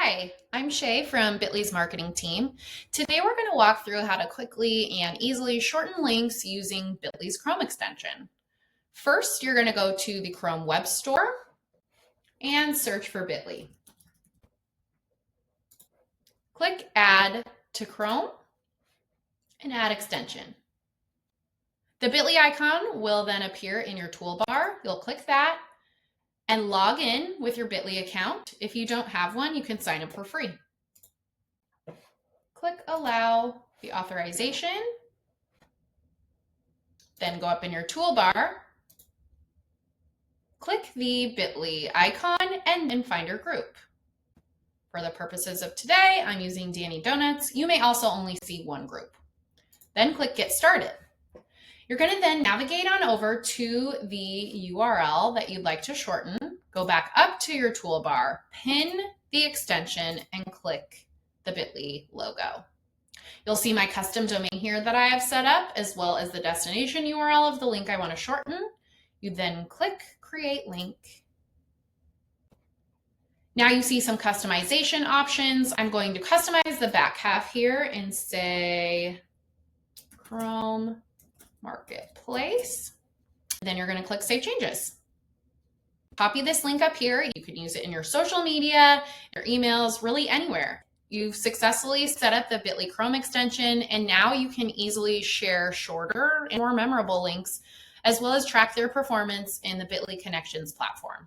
Hi, I'm Shay from Bitly's marketing team. Today we're going to walk through how to quickly and easily shorten links using Bitly's Chrome extension. First, you're going to go to the Chrome Web Store and search for Bitly. Click Add to Chrome and add extension. The Bitly icon will then appear in your toolbar. You'll click that and log in with your Bitly account. If you don't have one, you can sign up for free. Click Allow the authorization, then go up in your toolbar, click the Bitly icon, and then find your group. For the purposes of today, I'm using Danny Donuts. You may also only see one group. Then click Get Started. You're going to then navigate on over to the URL that you'd like to shorten, go back up to your toolbar, pin the extension, and click the Bitly logo. You'll see my custom domain here that I have set up, as well as the destination URL of the link I want to shorten. You then click Create Link. Now you see some customization options. I'm going to customize the back half here and say Chrome Marketplace. Then you're going to click Save Changes. Copy this link up here. You can use it in your social media, your emails, really anywhere. You've successfully set up the Bitly Chrome extension, and now you can easily share shorter and more memorable links, as well as track their performance in the Bitly Connections platform.